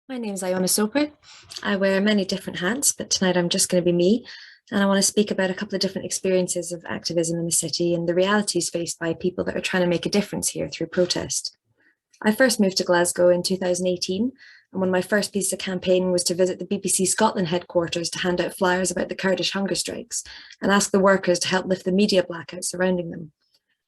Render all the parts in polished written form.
My name is Iona Soper. I wear many different hats, but tonight I'm just going to be me. And I want to speak about a couple of different experiences of activism in the city and the realities faced by people that are trying to make a difference here through protest. I first moved to Glasgow in 2018, and one of my first pieces of campaigning was to visit the BBC Scotland headquarters to hand out flyers about the Kurdish hunger strikes and ask the workers to help lift the media blackout surrounding them.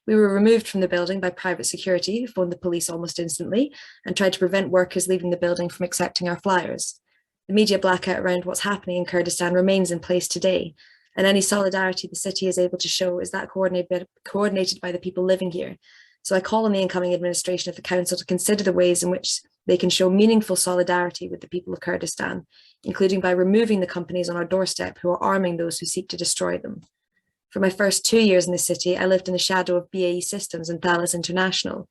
We were removed from the building by private security, who phoned the police almost instantly and tried to prevent workers leaving the building from accepting our flyers. The media blackout around what's happening in Kurdistan remains in place today, and any solidarity the city is able to show is that coordinated by the people living here. So I call on the incoming administration of the council to consider the ways in which they can show meaningful solidarity with the people of Kurdistan, including by removing the companies on our doorstep who are arming those who seek to destroy them. For my first 2 years in the city, I lived in the shadow of BAE Systems and Thales International.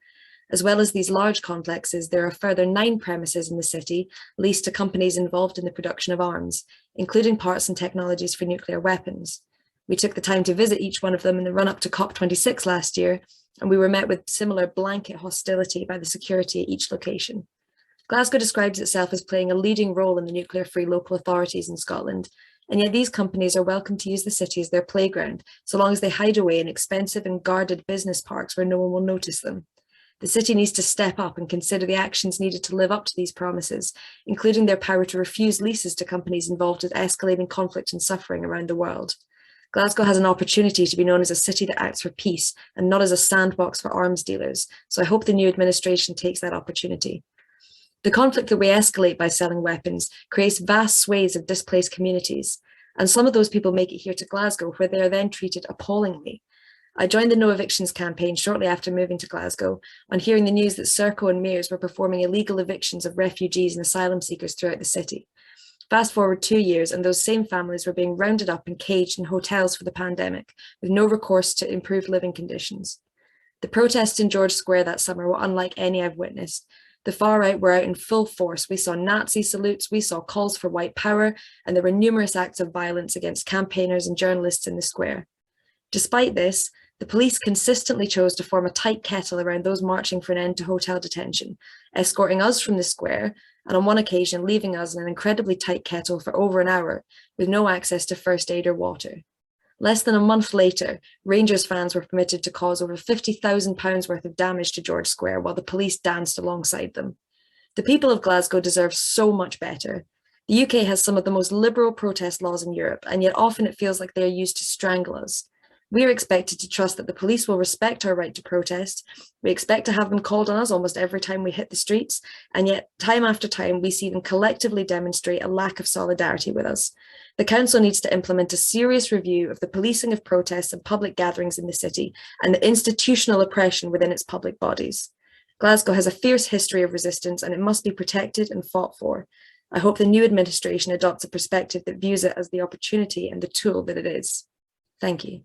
As well as these large complexes, there are further 9 premises in the city leased to companies involved in the production of arms, including parts and technologies for nuclear weapons. We took the time to visit each one of them in the run-up to COP26 last year, and we were met with similar blanket hostility by the security at each location. Glasgow describes itself as playing a leading role in the nuclear-free local authorities in Scotland, and yet these companies are welcome to use the city as their playground, so long as they hide away in expensive and guarded business parks where no one will notice them. The city needs to step up and consider the actions needed to live up to these promises, including their power to refuse leases to companies involved with escalating conflict and suffering around the world. Glasgow has an opportunity to be known as a city that acts for peace and not as a sandbox for arms dealers, so I hope the new administration takes that opportunity. The conflict that we escalate by selling weapons creates vast swathes of displaced communities, and some of those people make it here to Glasgow, where they are then treated appallingly. I joined the No Evictions campaign shortly after moving to Glasgow on hearing the news that Serco and Mears were performing illegal evictions of refugees and asylum seekers throughout the city. Fast forward 2 years, and those same families were being rounded up and caged in hotels for the pandemic, with no recourse to improved living conditions. The protests in George Square that summer were unlike any I've witnessed. The far right were out in full force. We saw Nazi salutes, we saw calls for white power, and there were numerous acts of violence against campaigners and journalists in the square. Despite this, the police consistently chose to form a tight kettle around those marching for an end to hotel detention, escorting us from the square, and on one occasion leaving us in an incredibly tight kettle for over an hour, with no access to first aid or water. Less than a month later, Rangers fans were permitted to cause over £50,000 worth of damage to George Square while the police danced alongside them. The people of Glasgow deserve so much better. The UK has some of the most liberal protest laws in Europe, and yet often it feels like they are used to strangle us. We are expected to trust that the police will respect our right to protest. We expect to have them called on us almost every time we hit the streets, and yet time after time we see them collectively demonstrate a lack of solidarity with us. The council needs to implement a serious review of the policing of protests and public gatherings in the city and the institutional oppression within its public bodies. Glasgow has a fierce history of resistance, and it must be protected and fought for. I hope the new administration adopts a perspective that views it as the opportunity and the tool that it is. Thank you.